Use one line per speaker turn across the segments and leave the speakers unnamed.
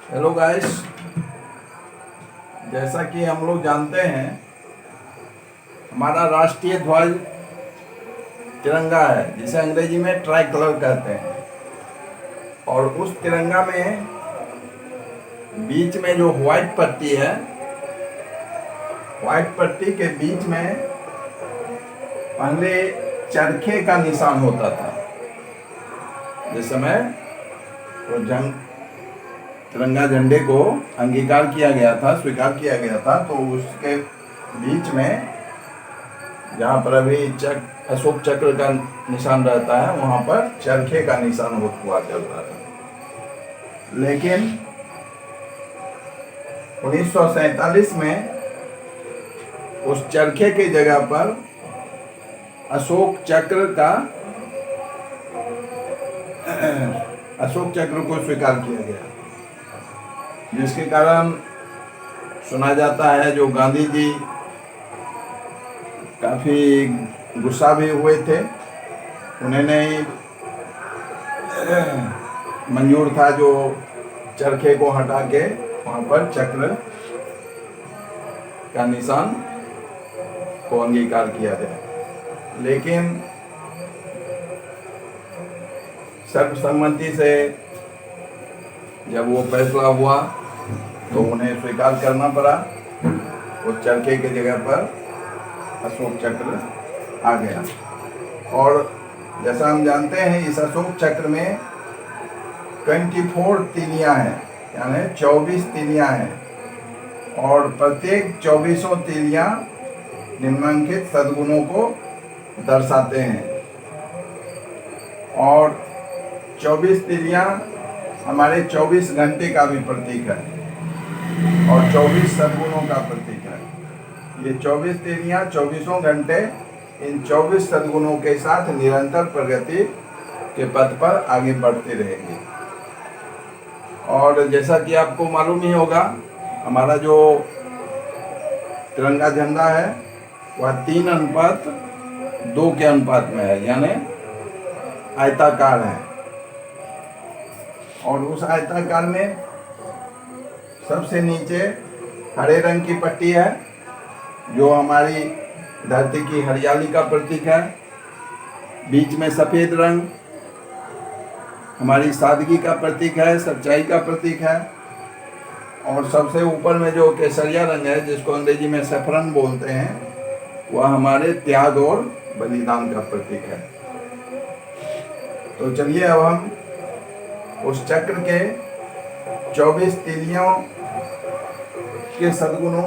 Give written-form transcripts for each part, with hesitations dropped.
Hello guys, जैसा कि हम लोग जानते हैं हमारा राष्ट्रीय ध्वज तिरंगा है, जिसे अंग्रेजी में ट्राई कलर कहते हैं। और उस तिरंगा में बीच में जो व्हाइट पट्टी है, व्हाइट पट्टी के बीच में पहले चरखे का निशान होता था। जिस समय वो तिरंगा झंडे को अंगीकार किया गया था, स्वीकार किया गया था, तो उसके बीच में जहाँ पर अभी अशोक चक्र का निशान रहता है, वहाँ पर चरखे का निशान हुआ करता था। लेकिन 1947 में उस चरखे की जगह पर अशोक चक्र को स्वीकार किया गया, जिसके कारण सुना जाता है जो गांधी जी काफ़ी गुस्सा भी हुए थे। उन्होंने मंजूर था जो चरखे को हटा के वहाँ पर चक्र का निशान को अंगीकार किया गया। लेकिन सर्वसम्मति से जब वो फैसला हुआ तो उन्हें स्वीकार करना पड़ा। उस चरखे की जगह पर अशोक चक्र आ गया। और जैसा हम जानते हैं, इस अशोक चक्र में 24 तीलियां हैं, यानी 24 तीलियां हैं। और प्रत्येक 24 तीलियां निम्नलिखित सद्गुणों को दर्शाते हैं। और 24 तीलियां हमारे 24 घंटे का भी प्रतीक है और 24 सद्गुणों का प्रतीक है। ये 24 तीलियां 24 घंटे इन 24 सद्गुणों के साथ निरंतर प्रगति के पथ पर आगे बढ़ती रहेगी। और जैसा कि आपको मालूम ही होगा, हमारा जो तिरंगा झंडा है वह 3:2 के अनुपात में है, यानी आयताकार है। और उस आयताकार में सबसे नीचे हरे रंग की पट्टी है, जो हमारी धरती की हरियाली का प्रतीक है। बीच में सफ़ेद रंग हमारी सादगी का प्रतीक है, सच्चाई का प्रतीक है। और सबसे ऊपर में जो केसरिया रंग है, जिसको अंग्रेजी में सैफरन बोलते हैं, वह हमारे त्याग और बलिदान का प्रतीक है। तो चलिए अब हम उस चक्र के 24 तीलियों के सद्गुणों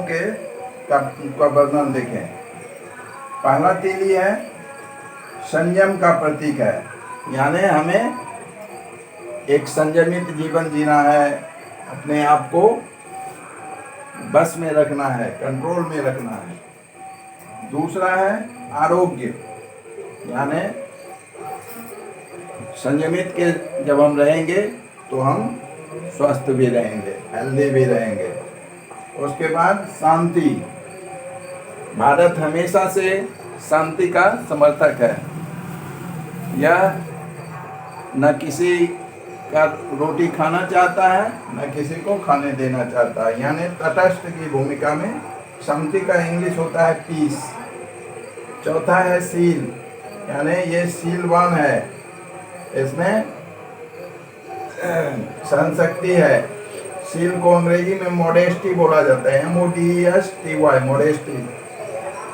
का वर्णन देखें। पहला तीली है संयम का प्रतीक है, यानी हमें एक संयमित जीवन जीना है, अपने आप को बस में रखना है, कंट्रोल में रखना है। दूसरा है आरोग्य, यानी संयमित के जब हम रहेंगे तो हम स्वस्थ भी रहेंगे, हेल्दी भी रहेंगे। उसके बाद शांति, भारत हमेशा से शांति का समर्थक है। यह न किसी का रोटी खाना चाहता है, न किसी को खाने देना चाहता है, यानी तटस्थ की भूमिका में। शांति का इंग्लिश होता है पीस। चौथा है शील, यानी ये शीलवान है, इसमें सहनशक्ति है। शील को अंग्रेजी में मॉडेस्टी बोला जाता है, MODESTY, मॉडेस्टी।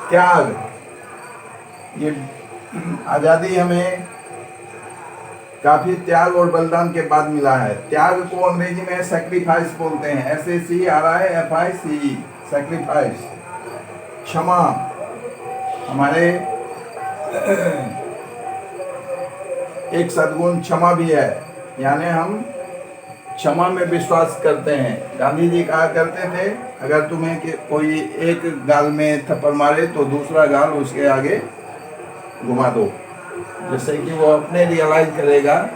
त्याग, ये आज़ादी हमें काफ़ी त्याग और बलिदान के बाद मिला है। त्याग को अंग्रेजी में सैक्रिफाइस बोलते हैं, SACRIFICE, सैक्रिफाइस। क्षमा, हमारे एक सद्गुण क्षमा भी है, यानी हम क्षमा में विश्वास करते हैं। गांधी जी कहा करते थे, अगर तुम्हें कोई एक गाल में थप्पड़ मारे तो दूसरा गाल उसके आगे घुमा दो, जिससे कि वो अपने रियलाइज करेगा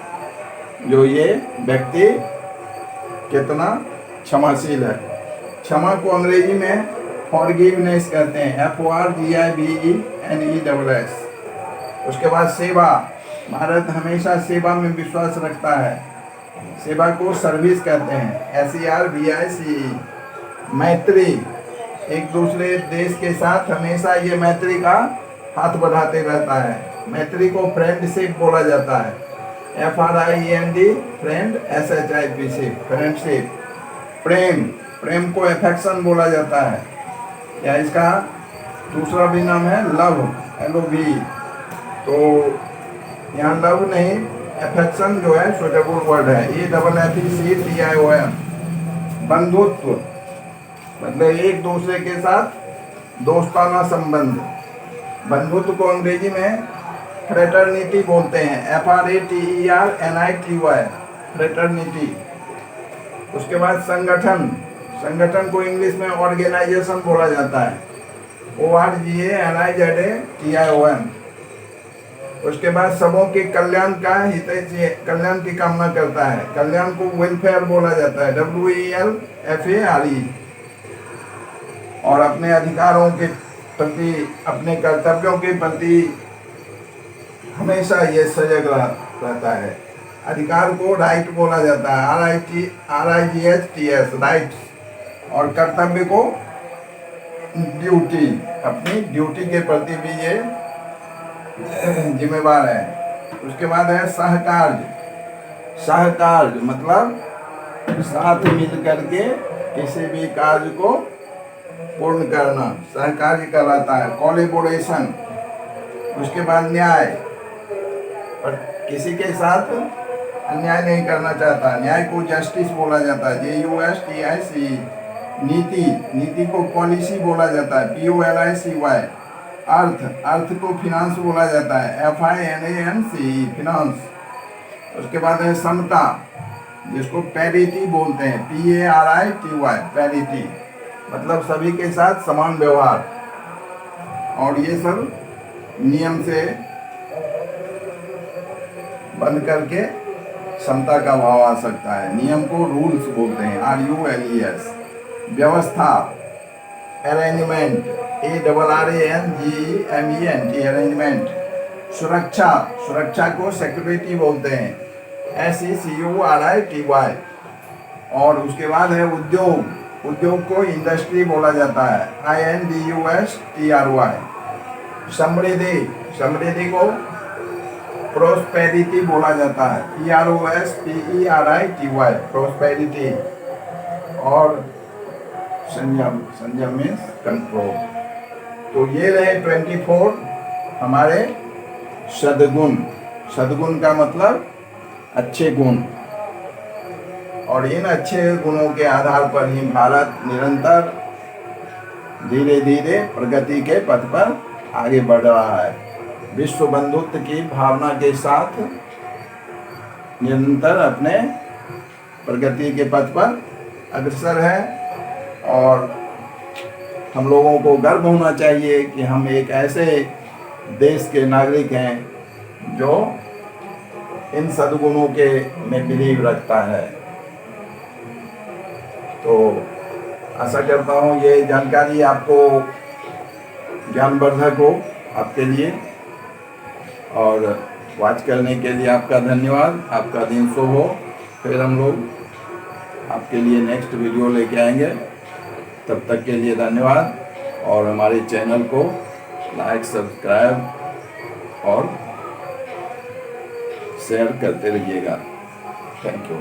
जो ये व्यक्ति कितना क्षमाशील है। क्षमा को अंग्रेजी में फॉरगिवनेस कहते हैं, FORGIVENESS। उसके बाद सेवा, भारत हमेशा सेवा में विश्वास रखता है। सेवा को सर्विस कहते हैं, SERVICE। मैत्री, एक दूसरे देश के साथ हमेशा ये मैत्री का हाथ बढ़ाते रहता है। मैत्री को फ्रेंडशिप बोला जाता है, FRIEND, फ्रेंड, SHIP, फ्रेंडशिप। प्रेम, प्रेम को अफेक्शन बोला जाता है, या इसका दूसरा भी नाम है लव, LOV। तो यहाँ लव नहीं, अफेक्शन जो है सुटेबल वर्ड है, EFFECTION। बंधुत्व मतलब एक दूसरे के साथ दोस्ताना संबंध। बंधुत्व को अंग्रेजी में फ्रेटर्निटी बोलते हैं, FRATERNITY, फ्रेटर्निटी। उसके बाद संगठन, संगठन को इंग्लिश में ऑर्गेनाइजेशन बोला जाता है, ORGANIZATION। उसके बाद सबों के कल्याण का कल्याण की कामना करता है, कल्याण को वेलफेयर बोला जाता है, WELFARE। और अपने अधिकारों के प्रति, अपने कर्तव्यों के प्रति हमेशा ये सजग रहता है। अधिकार को राइट बोला जाता है, RIGHTS, राइट्स। और कर्तव्य को ड्यूटी, अपनी ड्यूटी के प्रति भी ये जिम्मेवार है। उसके बाद है सहकार्य। सहकार्य मतलब साथ मिल करके किसी भी कार्य को पूर्ण करना, सहकार्य कहलाता है, कोलैबोरेशन। उसके बाद न्याय, और किसी के साथ अन्याय नहीं करना चाहता, न्याय को जस्टिस बोला जाता है, JUSTICE। नीति, नीति को पॉलिसी बोला जाता है, POLICY। अर्थ, अर्थ को फिनांस बोला जाता है, FINANCE, फिनांस। उसके बाद है समता, जिसको पैरिटी बोलते हैं, PARITY, पैरिटी मतलब सभी के साथ समान व्यवहार। और ये सब नियम से बंद करके समता का भाव आ सकता है। नियम को रूल्स बोलते हैं, RULES। व्यवस्था, अरेंजमेंट, ARRANGEMENT, अरेंजमेंट। सुरक्षा, सुरक्षा को सिक्योरिटी बोलते हैं, SECURITY। और उसके बाद है उद्योग, उद्योग को इंडस्ट्री बोला जाता है, INDUSTRY। समृद्धि, समृद्धि को प्रोस्पेरिटी बोला जाता है, PROSPERITY, प्रोस्पेरिटी। और संयम, संयम मीन्स कंट्रोल। तो ये रहे 24 हमारे सद्गुण। सद्गुण का मतलब अच्छे गुण। और इन अच्छे गुणों के आधार पर ही भारत निरंतर धीरे धीरे प्रगति के पथ पर आगे बढ़ रहा है। विश्व बंधुत्व की भावना के साथ निरंतर अपने प्रगति के पथ पर अग्रसर है। और हम लोगों को गर्व होना चाहिए कि हम एक ऐसे देश के नागरिक हैं जो इन सद्गुणों के में बिलीव रखता है। तो आशा करता हूँ ये जानकारी आपको ज्ञानवर्धक हो आपके लिए। और वॉच करने के लिए आपका धन्यवाद। आपका दिन शुभ हो। फिर हम लोग आपके लिए नेक्स्ट वीडियो लेके आएंगे। तब तक के लिए धन्यवाद। और हमारे चैनल को लाइक, सब्सक्राइब और शेयर करते रहिएगा। Thank you.